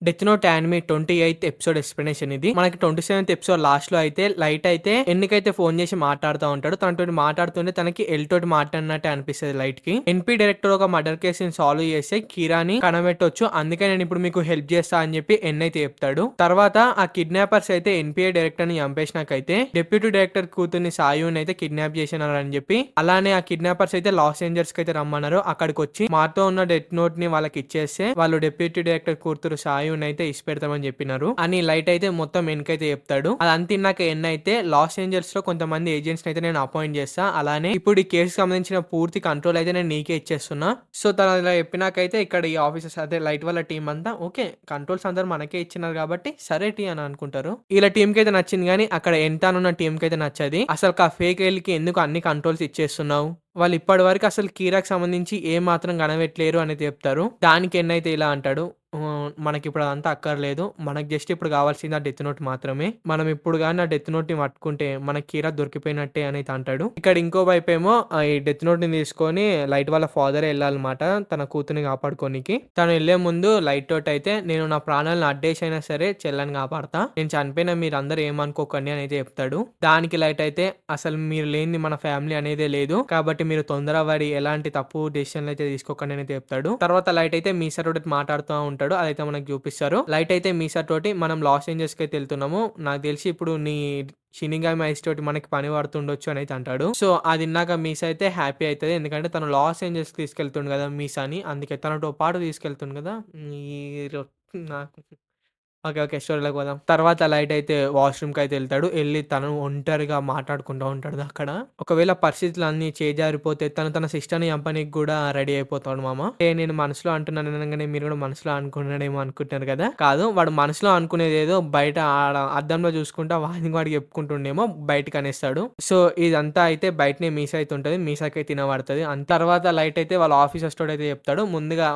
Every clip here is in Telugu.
Death note anime 28th episode explanation ఇది. మనకి 27th ఎపిసోడ్ లాస్ట్‌లో అయితే లైట్ అయితే ఎన్‌కైతే ఫోన్ చేసి మాట్లాడుతా ఉంటాడు. తనతోటి మాట్లాడుతుంటే తనకి ఎల్ తోటి మాట్లాడినట్టే అనిపిస్తది లైట్‌కి. ఎన్‌పీ డైరెక్టర్ ఒక మర్డర్ కేస్‌ని సాల్వ్ చేస్తే కీరాని కనబెట్టొచ్చు. అందుకే నేను ఇప్పుడు మీకు హెల్ప్ చేస్తా అని చెప్పి ఎన్ అయితే చెప్తాడు. తర్వాత ఆ కిడ్నాపర్స్ అయితే ఎన్‌పీఏ డైరెక్టర్‌ని చంపేసినాకైతే డిప్యూటీ డైరెక్టర్ కూతుర్ని సాయుని అయితే కిడ్నాప్ చేసినారని చెప్పి అలానే ఆ కిడ్నాపర్స్ అయితే లాస్ ఏంజల్స్‌కి అయితే రమ్మన్నారు. అక్కడికి వచ్చి మాతో ఉన్న డెత్ నోట్‌ని వాళ్ళకి ఇచ్చేస్తే వాళ్ళు డిప్యూటీ డైరెక్టర్ కూతురు సాయుని అయితే ఇచ్చిపెడతామని చెప్పినారు అని లైట్ అయితే మొత్తం ఎన్కైతే చెప్తాడు. అది తిన్నాక ఎన్ అయితే లాస్ ఏంజల్స్ లో కొంతమంది ఏజెంట్స్ అయితే నేను అపాయింట్ చేస్తా. అలానే ఇప్పుడు ఈ కేసు సంబంధించిన పూర్తి కంట్రోల్ అయితే నేను నీకే ఇచ్చేస్తున్నా. సో తను ఇలా చెప్పినాకైతే ఇక్కడ ఈ ఆఫీసర్స్ అదే లైట్ వాళ్ళ టీం అంతా ఓకే కంట్రోల్స్ అందరూ మనకే ఇచ్చినారు కాబట్టి సరే టీ అని అనుకుంటారు. ఇలా టీం కి అయితే నచ్చింది కానీ అక్కడ ఎంటానున్న టీం కి అయితే నచ్చది. అసలు ఆ ఫేక్ కి ఎందుకు అన్ని కంట్రోల్స్ ఇచ్చేస్తున్నావు, వాళ్ళు ఇప్పటి వరకు అసలు కీరాకి సంబంధించి ఏ మాత్రం కనబెట్టలేరు అనేది చెప్తారు. దానికి ఎన్నైతే ఇలా అంటాడు, మనకి ఇప్పుడు అదంతా అక్కర్లేదు, మనకు జస్ట్ ఇప్పుడు కావాల్సింది ఆ డెత్ నోట్ మాత్రమే, మనం ఇప్పుడు కానీ ఆ డెత్ నోట్ ని పట్టుకుంటే మనకి కీరా దొరికిపోయినట్టే అని అంటాడు. ఇక్కడ ఇంకో వైపు ఏమో ఈ డెత్ నోట్ ని తీసుకొని లైట్ వాళ్ళ ఫాదర్ వెళ్ళాలన్నమాట తన కూతుర్ని కాపాడుకోనికి. తను వెళ్లే ముందు లైట్ తోటి అయితే నేను నా ప్రాణాలను అడ్డేసైనా సరే చెల్లని కాపాడతా, నేను చనిపోయినా మీరు అందరు ఏమనుకోకండి అని అయితే చెప్తాడు. దానికి లైట్ అయితే అసలు మీరు లేనిది మన ఫ్యామిలీ అనేదే లేదు కాబట్టి మీరు తొందరపడి ఎలాంటి తప్పు డెసిషన్లు అయితే తీసుకోకండి అని చెప్తాడు. తర్వాత లైట్ అయితే మీసా తోటి మాట్లాడుతూ ఉంటాడు. అదైతే మనకు చూపిస్తారు. లైట్ అయితే మీసా తోటి మనం లాస్ ఏంజల్స్ కి అయితే వెళ్తున్నాము, నాకు తెలిసి ఇప్పుడు నీ షినిగామి ఐస్ తోటి మనకి పని పడుతుండొచ్చు అని అయితే అంటాడు. సో అది విన్నాక మీసా అయితే హ్యాపీ అవుతుంది. ఎందుకంటే తను లాస్ ఏంజల్స్ తీసుకెళ్తుండు కదా మీసాని, అందుకే తనతో పాటు తీసుకెళ్తుంది కదా. ఈ నాకు ఓకే. ఓకే. స్టోరీలోకి పోదాం. తర్వాత లైట్ అయితే వాష్‌రూమ్‌కయితే ఎళ్తాడు. ఎళ్లి తను ఒంటరిగా మాట్లాడుకుంటా ఉంటాడు అక్కడ. ఒకవేళ పరిస్థితులన్నీ చేజారిపోతే తను తన సిస్టర్‌ని చంపనీకి గూడా రెడీ అయిపోతాడు మామ. నేను మనసులో అంటున్నాను అనంగానే మీరు గూడా మనసులో అనుకున్నాడేమో అనుకుంటున్నారు కదా! కాదు. వాడు మనసులో అనుకునేదేదో బయట ఆడ అద్దంలో చూసుకుంటా వాడికి వాడికి చెప్పుకుంటుండేమో బయటికనేస్తాడు. సో, ఇదంతా అయితే బయటనే మీసా అయితే ఉంటది. మీసాకైతే ఇనబడతది. తర్వాత లైట్ అయితే వాళ్ళ ఆఫీసర్స్ తోడైతే చెప్తాడు. ముందుగా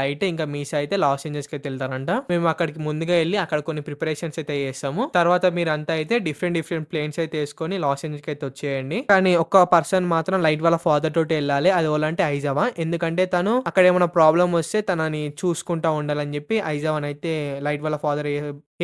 లైట్ ఇంకా మీసా అయితే లాస్ ఏంజల్స్‌కి అయితే ఎళ్తారంట. మేము అక్కడికి ముందుగా ఎళ్లి అక్కడ కొన్ని ప్రిపరేషన్స్ అయితే చేస్తాము. తర్వాత మీరంతా అయితే డిఫరెంట్ డిఫరెంట్ ప్లేన్స్ అయితే యేసుకొని లాస్ ఏంజల్స్‌కి అయితే వచ్చేయండి. కానీ ఒక్క పర్సన్ మాత్రం లైట్ వాళ్ళ ఫాదర్ తోటి ఎళ్ళాలి. అది ఎవలంటే ఐజావా. ఎందుకంటే తను అక్కడ ఏమైనా ప్రాబ్లమ్ వస్తే తనని చూసుకుంటా ఉండాలని చెప్పి ఐజావానైతే లైట్ వాళ్ళ ఫాదర్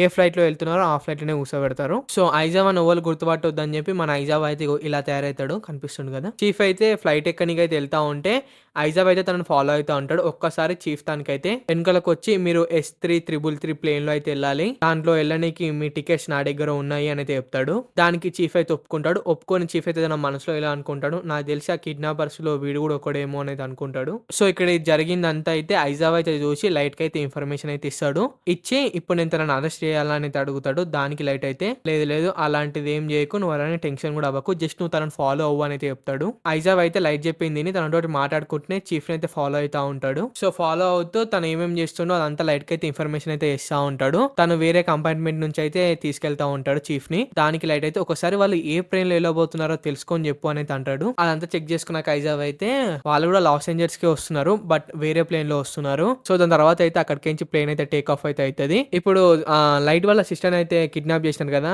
ఏ ఫ్లైట్‌లో వెళ్తున్నారో ఆ ఫ్లైట్‌లోనే కూర్చోబెడతారు. సో, ఐజావాని ఎవలు గుర్తుపట్టొద్దని చెప్పి మన ఐజావా అయితే ఇగో ఇలా తయారైతాడు. కనిపిస్తుంది కదా! చీఫ్ అయితే ఫ్లైట్ ఎక్కనీకైతే ఎళ్తా ఉంటే ఐజావ్ అయితే తనని ఫాలో అయితా ఉంటాడు. ఒక్కసారి చీఫ్ తనకైతే వెనకాలకొచ్చి మీరు S333 ప్లేన్‌లో అయితే ఎళ్ళాలి, దాంట్లో ఎళ్ళనీకి మీ టికెట్స్ నా దగ్గర ఉన్నాయి అని అయితే చెప్తాడు. దానికి చీఫ్ అయితే ఒప్పుకుంటాడు. ఒప్పుకొని చీఫ్ అయితే తన మనసులో ఇలా అనుకుంటాడు, నాకు తెలిసి ఆ కిడ్నాపర్స్‌లో వీడు కూడా ఒకడేమో అనేది అనుకుంటాడు. సో, ఇక్కడ ఇది జరిగిందంతా అయితే ఐజావ్ అయితే చూసి లైట్‌కి అయితే ఇన్ఫర్మేషన్ అయితే ఇస్తాడు. ఇచ్చి ఇప్పుడు నేను తనని అరెస్ట్ చేయాలని అయితే అడుగుతాడు. దానికి లైట్ అయితే లేదు లేదు అలాంటిది ఏం చేయకు, నువ్వు అలానే టెన్షన్ కూడా అవ్వకు, జస్ట్ నువ్వు తనని ఫాలో అవ్వు అని అయితే చెప్తాడు. ఐజావ్ అయితే లైట్ చెప్పింది విని తనతోటి మాట్లాడుకుంటూనే చీఫ్ అయితే ఫాలో అవుతా ఉంటాడు. సో ఫాలో అవుతూ తను ఏమేమి చేస్తుండో అదంతా లైట్ కి అయితే ఇన్ఫర్మేషన్ అయితే ఇస్తా ఉంటాడు. తను వేరే కంపార్ట్మెంట్ నుంచి అయితే తీసుకెళ్తా ఉంటాడు చీఫ్ ని. దానికి లైట్ అయితే ఒకసారి వాళ్ళు ఏ ప్లేన్ లో వెళ్ళబోతున్నారో తెలుసుకొని చెప్పు అనేది అంటాడు. అదంతా చెక్ చేసుకున్నాక ఐజావ్ అయితే వాళ్ళు కూడా లాస్ ఏంజల్స్ కి వస్తున్నారు, బట్ వేరే ప్లేన్ లో వస్తున్నారు. సో దాని తర్వాత అయితే అక్కడికి ప్లేన్ అయితే టేక్ ఆఫ్ అయితే అవుతుంది. ఇప్పుడు లైట్ వాళ్ళ సిస్టర్ అయితే కిడ్నాప్ చేసినారు కదా,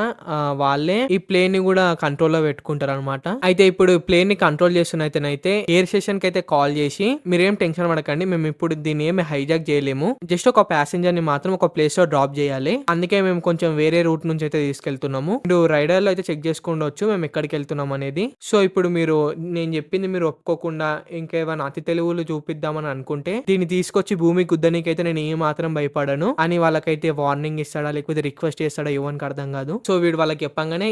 వాళ్ళే ఈ ప్లేన్ ని కూడా కంట్రోల్ లో పెట్టుకుంటారు అనమాట. అయితే ఇప్పుడు ప్లేన్ ని కంట్రోల్ చేస్తున్న అయితేనైతే ఎయిర్ స్టేషన్ కి అయితే కాల్ చేసి మీరేం టెన్షన్ పడకండి, మేము ఇప్పుడు దీన్ని ఏమి హైజాక్ చేయలేము, జస్ట్ ఒక ప్యాసింజర్ ని మాత్రం ఒక ప్లేస్ లో డ్రాప్ చేయాలి, అందుకే మేము కొంచెం వేరే రూట్ నుంచి అయితే తీసుకెళ్తున్నాము, ఇప్పుడు రైడర్ లో అయితే చెక్ చేసుకోవచ్చు మేము ఎక్కడికి వెళ్తున్నాం అనేది. సో ఇప్పుడు మీరు నేను చెప్పింది మీరు ఒప్పుకోకుండా ఇంకేమైనా అతి తెలివులు చూపిద్దామని అనుకుంటే దీన్ని తీసుకొచ్చి భూమి గుద్దనీకైతే నేను ఏ మాత్రం భయపడను అని వాళ్ళకైతే వార్నింగ్ ఇస్తాడా లేకపోతే రిక్వెస్ట్ చేస్తాడా ఎవరికి అర్థం కాదు. సో వీడు వాళ్ళకి చెప్పంగానే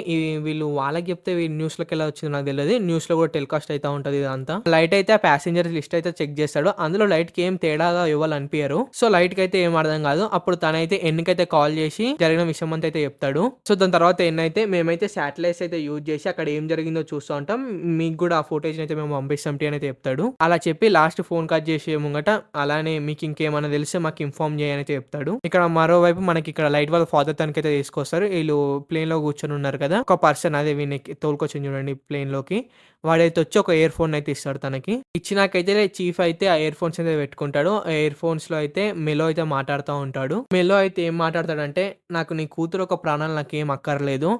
వీళ్ళు వాళ్ళకి చెప్తే న్యూస్ లోకి ఎలా వచ్చింది నాకు తెలియదు, న్యూస్ లో కూడా టెలికాస్ట్ అయితే ఉంటది ఇదంతా. లైట్ అయితే ఆ ప్యాసింజర్ లిస్ట్ అయితే చెక్ చేస్తాడు. అందులో లైట్ కి ఏం తేడాగా ఇవ్వాలనిపించారు. సో లైట్ కి అయితే ఏం అర్థం కాదు. అప్పుడు తనైతే ఎన్నికైతే కాల్ చేసి జరిగిన విషయం అంతా అయితే చెప్తాడు. సో దాని తర్వాత ఎన్నైతే మేమైతే శాటిలైట్స్ అయితే యూజ్ చేసి అక్కడ ఏం జరిగిందో చూస్తూ ఉంటాం, మీకు కూడా ఆ ఫోటేజ్ అయితే మేము పంపిస్తాం అని అయితే చెప్తాడు. అలా చెప్పి లాస్ట్ ఫోన్ కట్ చేసే ముంగట అలానే మీకు ఇంకేమైనా తెలిస్తే మాకు ఇన్ఫార్మ్ చేయని అయితే చెప్తాడు. ఇక్కడ మరోవైపు మనకి ఇక్కడ లైట్ వాళ్ళ ఫాదర్ తనకైతే తీసుకొస్తారు. వీళ్ళు ప్లేన్ లో కూర్చొని ఉన్నారు కదా, ఒక పర్సన్ అదే వీళ్ళకి తోలుకొచ్చింది చూడండి ప్లేన్ లోకి, వాడైతే వచ్చి ఒక ఇయర్ ఫోన్ అయితే ఇస్తాడు తనకి. ఇచ్చినాకైతే చీఫ్ అయితే ఆ ఇయర్ ఫోన్స్ అయితే పెట్టుకుంటాడు. ఆ ఇయర్ ఫోన్స్ లో అయితే మెలో అయితే మాట్లాడుతూ ఉంటాడు. మెలో అయితే ఏం మాట్లాడతాడంటే నాకు నీ కూతురు ఒక ప్రాణాలు నాకేం అక్కర్లేదు,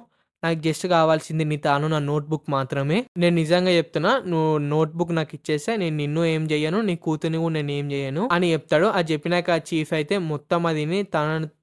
నాకు జస్ట్ కావాల్సింది నా నోట్‌బుక్ మాత్రమే. నేను నిజంగా చెప్తున్నా. నువ్వు నోట్‌బుక్ నాకిచ్చేస్తే నేను నిన్ను ఏం జెయ్యను. నీ కూతురిని గూడా నేనేం జెయ్యను" అని చెప్తాడు. అది చెప్పినాక చీఫ్ అయితే మొత్తం అది ఇని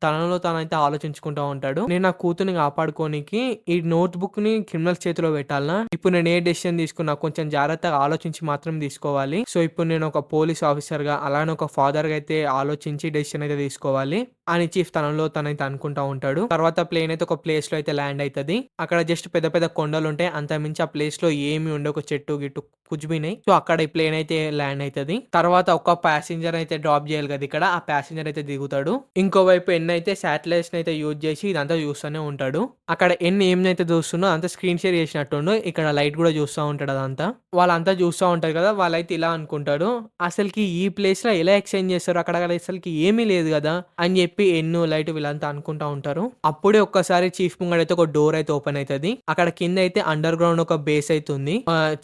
తనలో తానైతే ఆలోచించుకుంటా ఉంటాడు. నేను నా కూతురిని కాపాడుకోనికి ఈ నోట్‌బుక్‌ని క్రిమినల్స్ చేతిలో పెట్టాలనా? ఇప్పుడు నేను ఏ డెసిషన్ తీసుకున్నా కొంచెం జాగ్రత్తగా ఆలోచించి మాత్రం తీసుకోవాలి. సో, ఇప్పుడు నేను ఒక పోలీస్ ఆఫీసర్‌గా అలానే ఒక ఫాదర్‌గా అయితే ఆలోచించి డెసిషన్ అయితే తీసుకోవాలి అని చీఫ్ తనలో తనైతే అనుకుంటా ఉంటాడు. తర్వాత ప్లేన్ అయితే ఒక ప్లేస్‌లో అయితే ల్యాండ్ అయితది. అక్కడ జస్ట్ పెద్ద పెద్ద కొండలుంటాయి. అంతకుమించి ఆ ప్లేస్‌లో ఏమి ఉండవు. ఒక చెట్టు గిట్టు కుచ్ బి నహీ. సో, అక్కడ ఈ ప్లేన్ అయితే ల్యాండ్ అయితది. తర్వాత ఒక ప్యాసింజర్ అయితే డ్రాప్ చేయాలి కదా! ఇక్కడ. ఆ ప్యాసింజర్ అయితే దిగుతాడు. ఇంకోవైపు ఎన్ అయితే శాటిలైట్స్‌ని అయితే యూజ్ చేసి ఇదంతా చూస్తూనే ఉంటాడు. అక్కడ ఎన్ ఏమైతే చూస్తుందో అంతా స్క్రీన్ షేర్ చేసినట్టుండు. ఇక్కడ లైట్ కూడా చూస్తా ఉంటాడు అదంతా. వాళ్ళంతా చూస్తా ఉంటారు కదా! వాళ్ళైతే ఇలా అనుకుంటాడు. అసలుకి ఈ ప్లేస్‌లో ఎలా ఎక్స్‌చేంజ్ చేస్తారు? అక్కడ అసలుకి ఏమీ లేదు గదా! అని చెప్పి ఎన్ను, లైట్ వీళ్ళంతా అనుకుంటా ఉంటారు. అప్పుడే ఒక్కసారి చీఫ్ ముంగడైతే ఒక డోర్ అయితే ఓపెన్ అయితది. అక్కడ కింద అయితే అండర్ గ్రౌండ్ ఒక బేస్ అయితే ఉంది.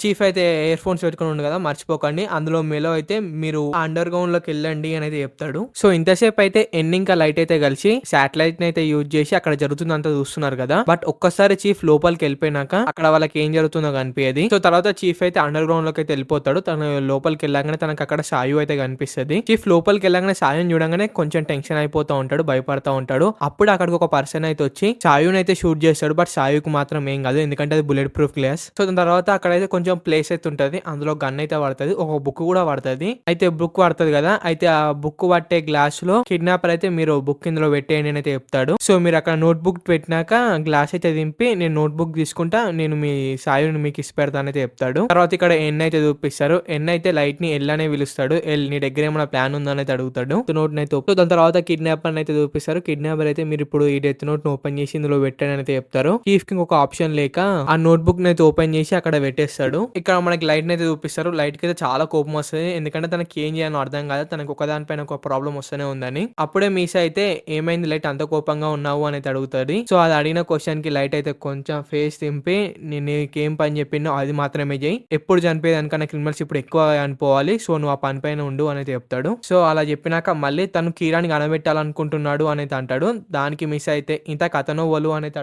చీఫ్ అయితే ఇయర్ ఫోన్స్ పెట్టుకొని ఉండు కదా! మర్చిపోకండి. అందులో మెలో అయితే మీరు అండర్ గ్రౌండ్ లోకి వెళ్ళండి అని అయితే చెప్తాడు. సో, ఇంతసేపు అయితే ఎన్ ఇంకా లైట్ అయితే కలిసి శాటిలైట్ ని అయితే యూజ్ చేసి అక్కడ జరుగుతుందంతా చూస్తున్నారు కదా! బట్ ఒక్కసారి చీఫ్ లోపలికి వెళ్ళిపోయినాక అక్కడ వాళ్ళకి ఏం జరుగుతుందో కనిపియది. సో, తర్వాత చీఫ్ అయితే అండర్ గ్రౌండ్ లోకి అయితే వెళ్ళిపోతాడు. తను లోపలికి వెళ్ళగానే తనకు అక్కడ సాయు అయితే కనిపిస్తది. చీఫ్ లోపలికి వెళ్ళగానే సాయుని చూడంగానే కొంచెం టెన్షన్ అయిపోతా ఉంటాడు. భయపడతా ఉంటాడు. అప్పుడు అక్కడికి ఒక పర్సన్ అయితే వచ్చి సాయుని అయితే షూట్ చేస్తాడు. బట్ సాయుకి మాత్రం ఏం కాదు. ఎందుకంటే అది బుల్లెట్ ప్రూఫ్ గ్లాస్. సో, దాని తర్వాత అక్కడైతే కొంచెం ప్లేస్ అయితే ఉంటది. అందులో గన్ అయితే పడుతది. ఒక బుక్ కూడా పడుతది. అయితే బుక్ పడుతది కదా! అయితే ఆ బుక్ పట్టే గ్లాస్ లో కిడ్నాపర్ అయితే మీరు బుక్ ఇందులో పెట్టేయండి అని అయితే చెప్తాడు. సో, మీరు అక్కడ నోట్ బుక్ పెట్టినాక గ్లాస్ అయితే దింపి నేను నోట్ బుక్ తీసుకుంటా. నేను మీ సాయుని మీకు ఇచ్చి పెడతాను అయితే చెప్తాడు. తర్వాత ఇక్కడ ఎన్ అయితే చూపిస్తారు. ఎన్ అయితే లైట్ ని ఎల్ అనే పిలుస్తాడు. ఎల్ నీ దగ్గర ఏమైనా ప్లాన్ ఉందని అయితే అడుగుతాడు. నోట్ అయితే సో, దాని తర్వాత కిడ్నాపర్ అయితే చూపిస్తారు. కిడ్నాపర్ అయితే మీరు ఇప్పుడు ఈ డెత్ నోట్ ను ఓపెన్ చేసి ఇందులో పెట్టండి అయితే చెప్తారు. చీఫ్ కి ఒక ఆప్షన్ లేక ఆ నోట్ బుక్ అయితే ఓపెన్ చేసి అక్కడ పెట్టేస్తాడు. ఇక్కడ మనకి లైట్ అయితే చూపిస్తారు. లైట్ కి అయితే చాలా కోపం వస్తుంది. ఎందుకంటే తనకి ఏం చేయాలో అర్థం కాదు. తనకు ఒకదానిపైన ఒక ప్రాబ్లం వస్తూనే ఉందని. అప్పుడే మీస్ అయితే ఏమైంది లైట్ అంత కోపంగా ఉన్నావు అని అయితే అడుగుతుంది. సో, అది అడిగిన క్వశ్చన్ కి లైట్ అయితే కొంచెం ఫేస్ తింపి నేను నీకేం పని చెప్పినో అది మాత్రమే చేయి. ఎప్పుడు చనిపోయేదానికన్నా క్రిమినల్స్ ఇప్పుడు ఎక్కువ చనిపోవాలి. సో, నువ్వు ఆ పని పైన ఉండు అని చెప్తాడు. సో, అలా చెప్పినాక మళ్ళీ తను కీరాని కనబెట్టాలనుకుంటున్నాడు అని అంటాడు. దానికి మిస్ అయితే ఇంత కథను వలు అనేది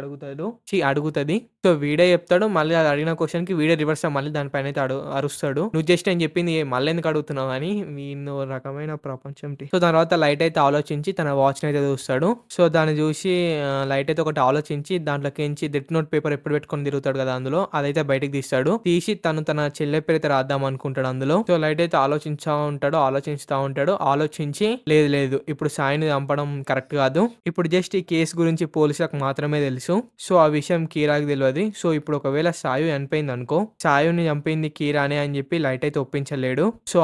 అడుగుతది. సో, వీడే చెప్తాడు. మళ్ళీ అది అడిగిన క్వశ్చన్ కి వీడే రివర్స్ మళ్ళీ దానిపైన అయితే అరుస్తాడు. నువ్వు జస్ట్ నేను చెప్పింది మళ్ళీ ఎందుకు అడుగుతున్నావు అని వీళ్ళు రకమైన ప్రపంచం. సో, దాని తర్వాత లైట్ అయితే ఆలోచించి తన వాచ్ అయితే చూస్తాడు. సో, దాన్ని చూసి లైట్ అయితే ఒకటి ఆలోచించి దాంట్లోకించి డెత్ నోట్ పేపర్ ఎప్పుడు పెట్టుకొని తిరుగుతాడు కదా! అందులో అదైతే బయటకు తీస్తాడు. తీసి తన చెల్లె పేరు అయితే రాద్దాం అనుకుంటాడు అందులో. సో, లైట్ అయితే ఆలోచిస్తా ఉంటాడు. ఆలోచించి లేదు ఇప్పుడు సాయిని చంపడం కరెక్ట్ కాదు. ఇప్పుడు జస్ట్ ఈ కేసు గురించి పోలీసులకు మాత్రమే తెలుసు. సో, ఆ విషయం కీరాకి తెలియదు. సో, ఇప్పుడు ఒకవేళ సాయు చనిపోయింది అనుకో, సాయుని చంపింది కీరానే అని చెప్పి లైట్ అయితే ఒప్పించలేడు. సో,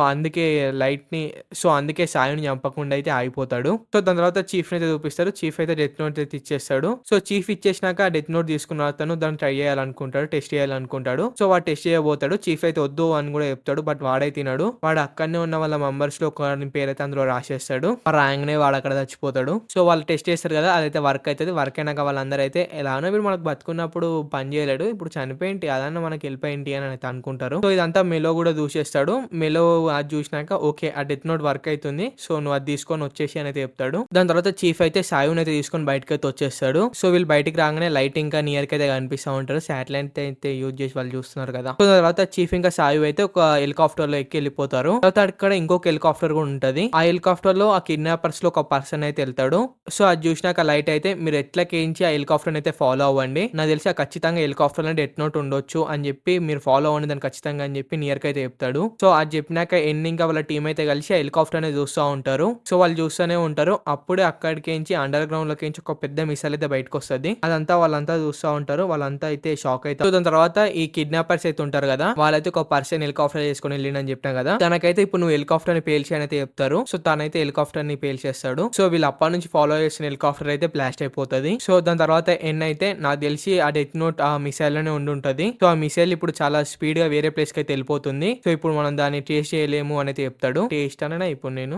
అందుకే సాయుని చంపకుండా అయితే ఆగిపోతాడు. సో, దాని తర్వాత చీఫ్ అయితే చూపిస్తారు. చీఫ్ అయితే డెత్ నోట్ అయితే ఇచ్చేస్తాడు. సో, చీఫ్ ఇచ్చేసినాక డెత్ నోట్ తీసుకున్న అతను దాన్ని ట్రై చేయాలనుకుంటాడు. టెస్ట్ చేయాలనుకుంటాడు. సో, వాడు టెస్ట్ చేయబోతాడు. చీఫ్ అయితే వద్దు అని కూడా చెప్తాడు. బట్ వాడై తినడు. వాడు అక్కడనే ఉన్న వాళ్ళ మెంబర్స్ లో ఒకరి పేరు అయితే అందులో రాసేస్తాడు. రాయంగానే వాడు అక్కడ చచ్చిపోతాడు. సో, వాళ్ళు టెస్ట్ చేస్తారు కదా! అదైతే వర్క్ అవుతుంది. వర్క్ అయినాక వాళ్ళందరూ అయితే ఎలానో వీడు మనకు బతుకున్నప్పుడు పని చేయలేడు. ఇప్పుడు చనిపోయింటి అదన్నా మనకి వెళ్ళిపోయింటి అని అయితే అనుకుంటారు. సో, ఇదంతా మెలో కూడా చూసేస్తాడు. మెలో అది చూసినాక ఓకే ఆ డెత్ నోట్ వర్క్ అవుతుంది. సో, నువ్వు అది తీసుకొని వచ్చేసి అని అయితే చెప్తాడు. దాని తర్వాత చీఫ్ అయితే సాయుని అయితే తీసుకొని బయటకి అయితే వచ్చేస్తాడు. సో, వీళ్ళు బయటికి రాగానే లైట్ ఇంకా నియర్ కి అయితే కనిపిస్తూ ఉంటారు. శాటిలైట్ అయితే యూజ్ చేసి వాళ్ళు చూస్తున్నారు కదా. సో, తర్వాత చీఫ్ ఇంకా సాయు అయితే ఒక హెలికాప్టర్ లో ఎక్కి వెళ్ళిపోతారు. తర్వాత అక్కడ ఇంకొక హెలికాప్టర్ కూడా ఉంటది. ఆ హెలికాప్టర్ లో ఆ కిడ్నాపర్స్ లో ఒక పర్సన్ అయితే వెళ్తాడు. సో, అది చూసినాక లైట్ అయితే మీరు ఎట్లకేంచి ఆ హెలికాప్టర్ అయితే ఫాలో అవ్వండి. నాకు తెలిసి ఆ ఖచ్చితంగా హెలికాప్టర్ లో డెత్ నోట్ ఉండొచ్చు అని చెప్పి మీరు ఫాలో అవ్వండి దాన్ని ఖచ్చితంగా అని చెప్పి నియర్ కి అయితే చెప్తాడు. సో, అది చెప్పినాక ఎండింగ్ వాళ్ళ టీం అయితే కలిసి ఆ హెలికాప్టర్ అనేది చూస్తూ ఉంటారు. సో, వాళ్ళు చూస్తూనే ఉంటారు. అప్పుడే అక్కడికించి అండర్ గ్రౌండ్ లోకించి ఒక పెద్ద మిసైల్ అయితే బయటకు వస్తుంది. అదంతా వాళ్ళంతా చూస్తూ ఉంటారు. వాళ్ళంతా అయితే షాక్ అవుతారు. దాని తర్వాత ఈ కిడ్నాపర్స్ అయితే ఉంటారు కదా, వాళ్ళైతే ఒక పర్సన్ హెలికాప్టర్ చేసుకుని వెళ్ళిందని చెప్పినా కదా, తనకైతే ఇప్పుడు నువ్వు హెలికాప్టర్ ని పేల్చి అని అయితే చెప్తారు. సో, తనైతే హెలికాప్టర్ ని పేల్చేస్తాడు. సో, వీళ్ళు అప్పటి నుంచి ఫాలో చేసిన హెలికాప్టర్ అయితే బ్లాస్ట్ అయిపోతుంది. సో, దాని తర్వాత ఎన్ అయితే నాకు తెలిసి ఆ డెత్ నోట్ ఆ మిసైల్ లోనే ఉండుంటది. సో, ఆ మిసైల్ ఇప్పుడు చాలా స్పీడ్ గా వేరే ప్లేస్ కి అయితే వెళ్ళిపోతుంది. సో, ఇప్పుడు మనం దాన్ని టేస్ట్ చేయలేము అని అయితే చెప్తాడు. టేస్ట్ అనగా ఇప్పుడు నేను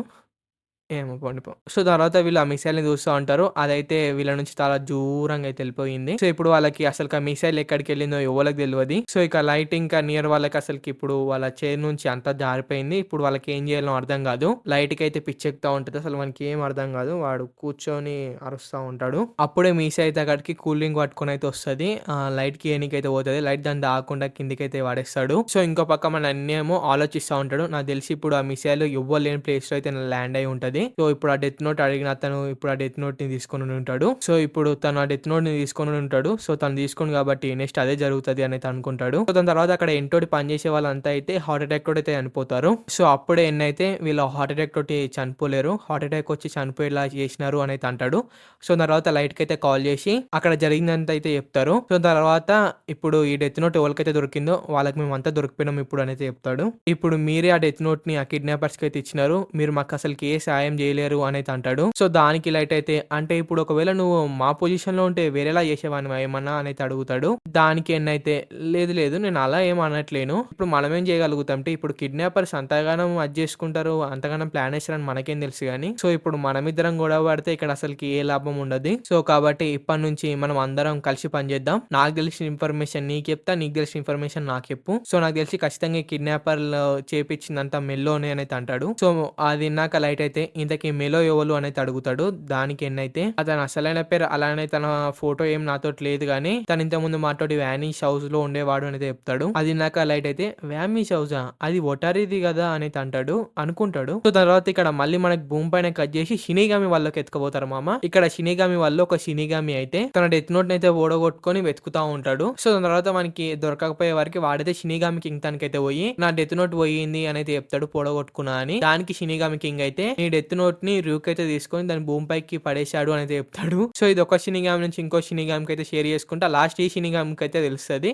ఏమో పోండి పో. సో, తర్వాత వీళ్ళు ఆ మిసైల్‌ని చూస్తా ఉంటారు. అదైతే వీళ్ళ నుంచి చాలా దూరంగా అయితే ఎళ్ళిపోయింది. సో, ఇప్పుడు వాళ్ళకి అసలుకి ఆ మిసైల్ ఎక్కడికెళ్ళిందో ఎవ్వలకి తెలవది. సో, ఇక లైట్ ఇంకా నియర్ వాళ్ళకి అసలుకి ఇప్పుడు వాళ్ళ చైర్ నుంచి అంతా జారిపోయింది. ఇప్పుడు వాళ్ళకి ఏం చేయాలో అర్థం కాదు. లైట్‌కైతే పిచ్చెక్కుతా ఉంటది. అసలు వానికి ఏం అర్థం కాదు. వాడు కూర్చొని అరుస్తా ఉంటాడు. అప్పుడే మీసా అయితే అక్కడికి కూల్ డ్రింక్ పట్టుకొని అయితే వస్తది. లైట్‌కి ఏయనీకైతే పోతది. లైట్ దాన్ని దాగకుండా కిందకైతే పడేస్తాడు. సో, ఇంకో పక్క మన అన్నేమో ఆలోచిస్తా ఉంటాడు. నాకు తెలిసి ఇప్పుడు ఆ మిసైల్ ఎవ్వరు లేని ప్లేస్‌లో అయితే ల్యాండ్ అయ్యి ఉంటది. సో, ఇప్పుడు ఆ డెత్ నోట్ అడిగిన అతను ఇప్పుడు ఆ డెత్ నోట్‌ని తీసుకొని ఉంటాడు. సో, ఇప్పుడు తను ఆ డెత్ నోట్‌ని తీసుకొని ఉంటాడు. సో, తను తీసుకుండు కాబట్టి నెక్స్ట్ అదే జరుగుతది అని అయితే అనుకుంటాడు. సో, దాని తర్వాత అక్కడ ఎంటోటి పనిచేసే వాళ్ళంతా అయితే హార్ట్ అటాక్ తోటి అయితే చనిపోతారు. సో, అప్పుడే ఎన్నైతే వీళ్ళు హార్ట్ అటాక్ తోటి చనిపోలేరు. హార్ట్ అటాక్ వచ్చి చనిపోయేలా చేసినారు అని అయితే అంటాడు. సో, తర్వాత లైట్‌కి అయితే కాల్ చేసి అక్కడ జరిగిందంతా అయితే చెప్తారు. సో, తర్వాత ఇప్పుడు ఈ డెత్ నోట్ ఎవరికైతే దొరికిందో వాళ్ళకి మేమంతా దొరికిపోయినాం ఇప్పుడు అని అయితే చెప్తాడు. ఇప్పుడు మీరే ఆ డెత్ నోట్‌ని ఆ కిడ్నాపర్స్‌కి అయితే ఇచ్చినారు. మీరు మాకు అసలుకి ఏ సాయం చేయలేరు అని అయితే అంటాడు. సో, దానికి లైట్ అయితే అంటే ఇప్పుడు ఒకవేళ నువ్వు మా పొజిషన్‌లో ఉంటే వేరేలా చేసేవానివా ఏమన్నా అని అయితే అడుగుతాడు. దానికి ఎన్నైతే లేదు లేదు నేను అలా ఏం అనట్లేను. ఇప్పుడు మనమేం చేయగలుగుతాం అంటే ఇప్పుడు కిడ్నాపర్స్ అంతగానం అది చేసుకుంటారు. అంతగానం ప్లాన్ ఏస్తారని మనకేం తెలుసు గానీ సో, ఇప్పుడు మనమిద్దరం గొడవ పడితే ఇక్కడ అసలుకి ఏ లాభం ఉండదు. సో, కాబట్టి ఇప్పటి నుంచి మనం అందరం కలిసి పనిచేద్దాం. నాకు తెలిసిన ఇన్ఫర్మేషన్ నీకు చెప్తా. నీకు తెలిసిన ఇన్ఫర్మేషన్ నాకు చెప్పు. సో, నాకు తెలిసి ఖచ్చితంగా ఈ కిడ్నాపర్‌లు చేపించిందంతా మెల్లోనే అని అయితే అంటాడు. సో, అది విన్నాక లైట్ అయితే ఇంతకీ మెలో ఎవలు అని అయితే అడుగుతాడు. దానికి ఎన్నైతే అతని అసలైన పేరు అలానే తన ఫోటో ఏం నాతోటి లేదు గానీ తను ఇంతకుముందు మాతోటి వ్యానిష్ హౌస్‌లో ఉండేవాడు అని అయితే చెప్తాడు. అది విన్నాక లైట్ అయితే వ్యానిష్ హౌసా? అది ఒటారిది కదా అని అయితే అంటాడు. అనుకుంటాడు. సో, తర్వాత ఇక్కడ మళ్ళీ మనకి భూమి పైన కట్ చేసి షినిగామి వాళ్ళకి ఎత్తుకుపోతారు మామ. ఇక్కడ షినిగామి వాళ్ళు ఒక షినిగామి అయితే తన డెత్ నోట్ అయితే ఓడగొట్టుకొని వెతుకుతా ఉంటాడు. సో, దాని తర్వాత మనకి దొరకకపోయే వారికి వాడైతే షినిగామి కింగ్ తనకైతే పోయి నా డెత్ నోట్ పోయింది అని అయితే చెప్తాడు పోడగొట్టుకున్నా అని. దానికి షినిగామి కింగ్ అయితే నీ డెత్ నోట్ ని రూక్ అయితే తీసుకొని దాని భూమిపైకి పడేశాడు అని అయితే చెప్తాడు. సో, ఇది ఒక షినిగామి నుంచి ఇంకో షినిగామికి అయితే షేర్ చేసుకుంటా లాస్ట్ ఈ షినిగామికి అయితే తెలుస్తది.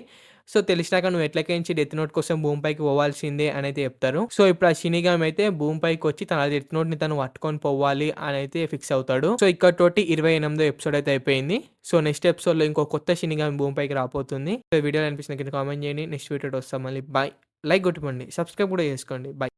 సో, తెలిసినాక నువ్వు ఎట్లకించి డెత్ నోట్ కోసం భూమిపైకి పోవాల్సిందే అని అయితే చెప్తారు. సో, ఇప్పుడు ఆ షినిగామి అయితే భూమిపైకి వచ్చి తన డెత్ నోట్ ని తను పట్టుకొని పోవాలి అని అయితే ఫిక్స్ అవుతాడు. సో, ఇక్కడతోటి 28వ ఎపిసోడ్ అయితే అయిపోయింది. సో, నెక్స్ట్ ఎపిసోడ్ లో ఇంకో కొత్త షినిగామి భూమిపైకి రాబోతుంది. సో, వీడియో అనిపించిన కింద కామెంట్ చేయండి. నెక్స్ట్ వీడియో వస్తాం మళ్ళీ. బాయ్. లైక్ కొట్టుకోండి. సబ్స్క్రైబ్ కూడా చేసుకోండి. బాయ్.